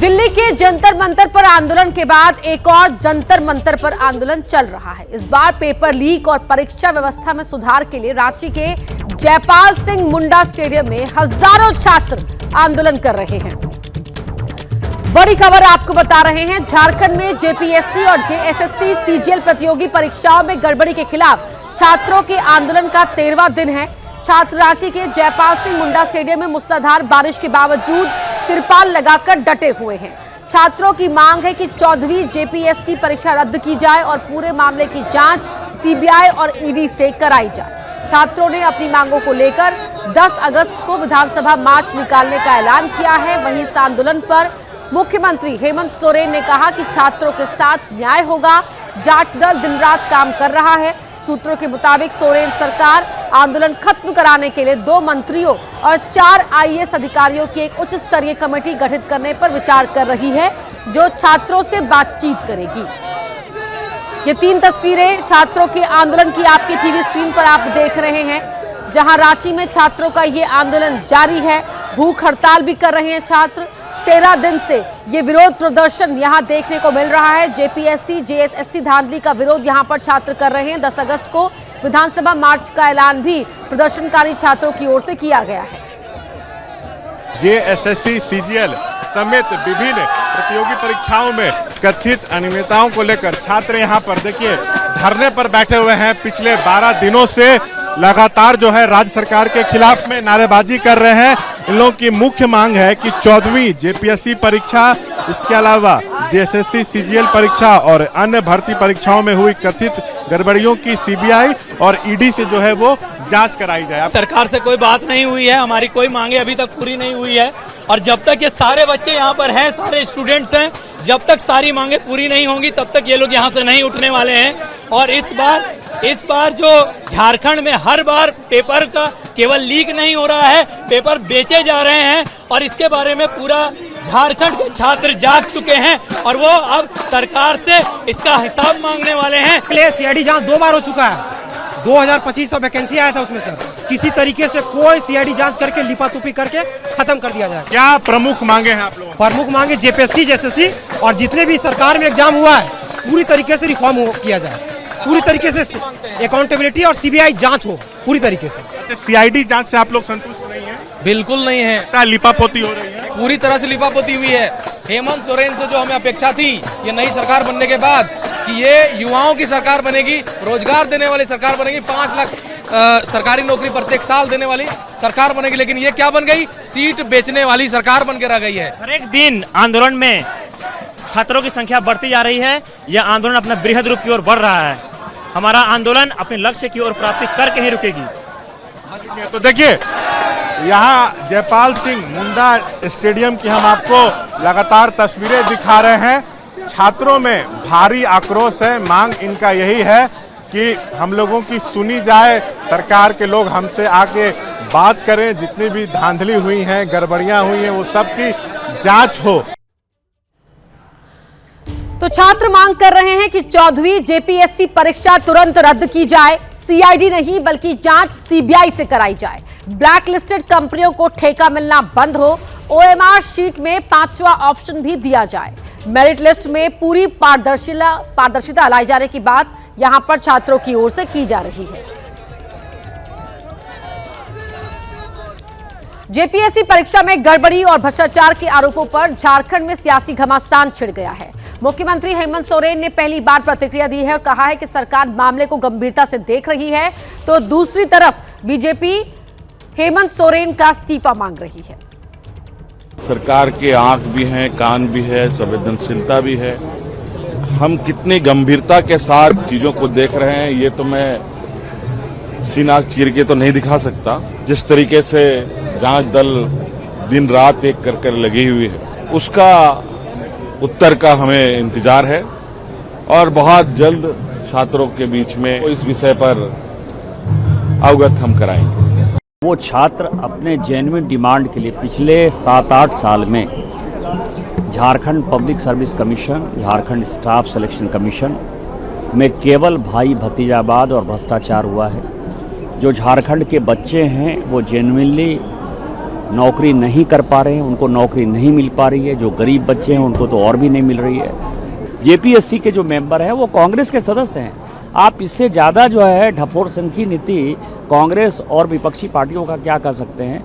दिल्ली के जंतर मंतर पर आंदोलन के बाद एक और जंतर मंतर पर आंदोलन चल रहा है। इस बार पेपर लीक और परीक्षा व्यवस्था में सुधार के लिए रांची के जयपाल सिंह मुंडा स्टेडियम में हजारों छात्र आंदोलन कर रहे हैं। बड़ी खबर आपको बता रहे हैं, झारखंड में जेपीएससी और जेएसएससी सीजीएल प्रतियोगी परीक्षाओं में गड़बड़ी के खिलाफ छात्रों के आंदोलन का 13वां दिन है। छात्र रांची के जयपाल सिंह मुंडा स्टेडियम में मूसलाधार बारिश के बावजूद तिरपाल लगाकर डटे हुए हैं। छात्रों की मांग है कि 14वीं जेपीएससी परीक्षा रद्द की जाए और पूरे मामले की जांच सीबीआई और ईडी से कराई जाए। छात्रों ने अपनी मांगों को लेकर 10 अगस्त को विधानसभा मार्च निकालने का ऐलान किया है। वहीं इस आंदोलन पर मुख्यमंत्री हेमंत सोरेन ने कहा कि छात्रों के साथ न्याय होगा। जांच दल दिन रात काम कर रहा है। सूत्रों के मुताबिक सोरेन सरकार आंदोलन खत्म कराने के लिए 2 मंत्रियों और 4 आईएएस अधिकारियों की एक उच्च स्तरीय कमेटी गठित करने पर विचार कर रही है, जो छात्रों से बातचीत करेगी। ये 3 तस्वीरें छात्रों के आंदोलन की आपके टीवी स्क्रीन पर आप देख रहे हैं, जहां रांची में छात्रों का ये आंदोलन जारी है। भूख हड़ताल भी कर रहे हैं छात्र। 13 दिन से ये विरोध प्रदर्शन यहां देखने को मिल रहा है। जेपीएससी जेएसएससी धांधली का विरोध यहां पर छात्र कर रहे हैं। 10 अगस्त को विधानसभा मार्च का ऐलान भी प्रदर्शनकारी छात्रों की ओर से किया गया है। जेएसएससी सीजीएल समेत विभिन्न प्रतियोगी परीक्षाओं में कथित अनियमितताओं को लेकर छात्र यहां पर देखिए धरने पर बैठे हुए हैं। पिछले 12 दिनों से लगातार जो है राज्य सरकार के खिलाफ में नारेबाजी कर रहे हैं। इन लोगों की मुख्य मांग है कि 14वीं जेपीएससी परीक्षा, इसके अलावा जेएसएससी सीजीएल परीक्षा और अन्य भर्ती परीक्षाओं में हुई कथित गड़बड़ियों की सीबीआई और ईडी से जो है वो जांच कराई जाए। सरकार से कोई बात नहीं हुई है, हमारी कोई मांगे अभी तक पूरी नहीं हुई है और जब तक ये सारे बच्चे यहाँ पर हैं, सारे स्टूडेंट्स हैं, जब तक सारी मांगे पूरी नहीं होंगी तब तक ये लोग यहाँ से नहीं उठने वाले हैं। और इस बार जो झारखंड में हर बार पेपर का केवल लीक नहीं हो रहा है, पेपर बेचे जा रहे हैं और इसके बारे में पूरा झारखंड के छात्र जाग चुके हैं और वो अब सरकार से इसका हिसाब मांगने वाले हैं। सीआईडी जांच 2 बार हो चुका है। 2250 वैकेंसी आया था उसमें सर, किसी तरीके से कोई सीआईडी जांच करके लिपातुपी करके खत्म कर दिया जाए। क्या प्रमुख मांगे हैं आप लोगों? प्रमुख मांगे जेपीएससी जेएसएससी और जितने भी सरकार में एग्जाम हुआ है पूरी तरीके से रिफॉर्म किया जाए, पूरी तरीके से अकाउंटेबिलिटी और सीबीआई जांच हो पूरी तरीके से। अच्छा, सीआईडी जांच से आप लोग संतुष्ट नहीं है? बिल्कुल नहीं है। क्या लिपापोती हो रही है? पूरी तरह से लिपापोती हुई है। हेमंत सोरेन से जो हमें अपेक्षा थी ये नई सरकार बनने के बाद कि ये युवाओं की सरकार बनेगी, रोजगार देने वाली सरकार बनेगी, 5 लाख सरकारी नौकरी प्रत्येक साल देने वाली सरकार बनेगी, लेकिन ये क्या बन गई? सीट बेचने वाली सरकार बन के रह गई है। हर एक दिन आंदोलन में छात्रों की संख्या बढ़ती जा रही है। यह आंदोलन अपना बृहद रूप की ओर बढ़ रहा है। हमारा आंदोलन अपने लक्ष्य की ओर प्राप्ति करके ही रुकेगी। तो देखिए यहाँ जयपाल सिंह मुंडा स्टेडियम की हम आपको लगातार तस्वीरें दिखा रहे हैं। छात्रों में भारी आक्रोश है। मांग इनका यही है कि हम लोगों की सुनी जाए, सरकार के लोग हमसे आके बात करें, जितनी भी धांधली हुई हैं, गड़बड़ियां हुई हैं, वो सब की जांच हो। तो छात्र मांग कर रहे हैं कि 14वीं जेपीएससी परीक्षा तुरंत रद्द की जाए। सीआईडी नहीं बल्कि जांच सीबीआई से कराई जाए। ब्लैक लिस्टेड कंपनियों को ठेका मिलना बंद हो। ओएमआर शीट में 5वां ऑप्शन भी दिया जाए। मेरिट लिस्ट में पूरी पारदर्शिता लाई जाने की बात यहां पर छात्रों की ओर से की जा रही है। जेपीएससी परीक्षा में गड़बड़ी और भ्रष्टाचार के आरोपों पर झारखंड में सियासी घमासान छिड़ गया है। मुख्यमंत्री हेमंत सोरेन ने पहली बार प्रतिक्रिया दी है और कहा है कि सरकार मामले को गंभीरता से देख रही है, तो दूसरी तरफ बीजेपी हेमंत सोरेन का इस्तीफा मांग रही है। सरकार के आंख भी हैं, कान भी है, संवेदनशीलता भी है। हम कितनी गंभीरता के साथ चीजों को देख रहे हैं ये तो मैं सीना चीर के तो नहीं दिखा सकता। जिस तरीके से जांच दल दिन रात एक कर लगी हुई है, उसका उत्तर का हमें इंतजार है और बहुत जल्द छात्रों के बीच में इस विषय पर अवगत हम कराएंगे। वो छात्र अपने जेन्युइन डिमांड के लिए पिछले 7-8 साल में Jharkhand public service commission, Jharkhand staff selection commission में केवल भाई भतीजावाद और भ्रष्टाचार हुआ है। जो झारखंड के बच्चे हैं वो जेन्युइनली नौकरी नहीं कर पा रहे हैं, उनको नौकरी नहीं मिल पा रही है। जो गरीब बच्चे हैं उनको तो और भी नहीं मिल रही है। जेपीएससी के जो मेंबर हैं वो कांग्रेस के सदस्य हैं। आप इससे ज़्यादा जो है ढफोर सिंह की नीति कांग्रेस और विपक्षी पार्टियों का क्या कह सकते हैं।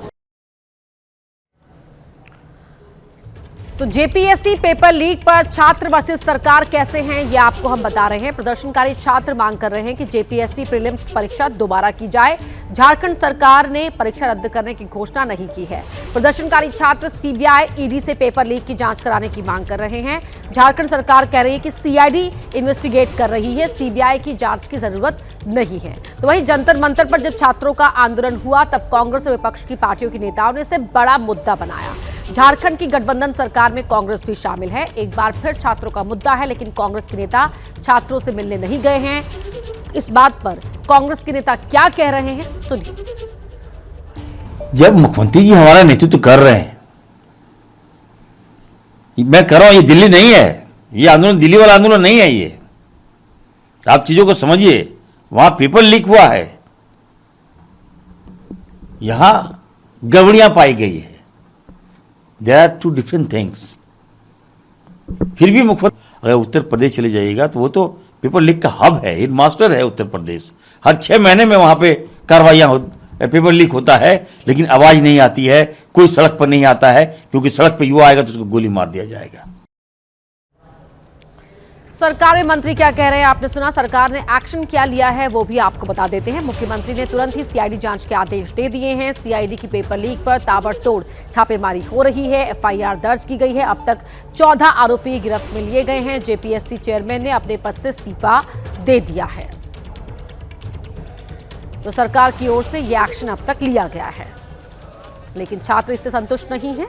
तो जेपीएससी पेपर लीक पर छात्र वर्सेस सरकार कैसे हैं, ये आपको हम बता रहे हैं। प्रदर्शनकारी छात्र मांग कर रहे हैं कि जेपीएससी प्रीलिम्स परीक्षा दोबारा की जाए। झारखंड सरकार ने परीक्षा रद्द करने की घोषणा नहीं की है। प्रदर्शनकारी छात्र सीबीआई, ईडी से पेपर लीक की जांच कराने की मांग कर रहे हैं। झारखंड सरकार कह रही है कि सीआईडी इन्वेस्टिगेट कर रही है, सीबीआई की जांच की जरूरत नहीं है। तो वहीं जंतर मंतर पर जब छात्रों का आंदोलन हुआ तब कांग्रेस और विपक्ष की पार्टियों के नेताओं ने इसे बड़ा मुद्दा बनाया। झारखंड की गठबंधन सरकार में कांग्रेस भी शामिल है। एक बार फिर छात्रों का मुद्दा है, लेकिन कांग्रेस के नेता छात्रों से मिलने नहीं गए हैं। इस बात पर कांग्रेस के नेता क्या कह रहे हैं, सुनिए। जब मुख्यमंत्री जी हमारा नेतृत्व कर रहे हैं, मैं कह रहा हूं ये दिल्ली नहीं है, ये आंदोलन दिल्ली वाला आंदोलन नहीं है। ये आप चीजों को समझिए। वहां पेपर लीक हुआ है, यहां गड़बड़ियां पाई गई है। There are two different things. फिर भी मुख्यमंत्री अगर उत्तर प्रदेश चले जाइएगा तो वो तो पेपर लीक का हब है, हेड मास्टर है उत्तर प्रदेश। हर 6 महीने में वहां पे कार्रवाइयां पेपर लीक होता है, लेकिन आवाज नहीं आती है, कोई सड़क पर नहीं आता है, क्योंकि सड़क पर युवा आएगा तो उसको गोली मार दिया जाएगा। सरकारी मंत्री क्या कह रहे हैं आपने सुना। सरकार ने एक्शन क्या लिया है वो भी आपको बता देते हैं। मुख्यमंत्री ने तुरंत ही सीआईडी जांच के आदेश दे दिए हैं। सीआईडी की पेपर लीक पर ताबड़तोड़ छापेमारी हो रही है, एफआईआर दर्ज की गई है। अब तक 14 आरोपी गिरफ्त में लिए गए हैं। जेपीएससी चेयरमैन ने अपने पद से इस्तीफा दे दिया है। तो सरकार की ओर से यह एक्शन अब तक लिया गया है, लेकिन छात्र इससे संतुष्ट नहीं है।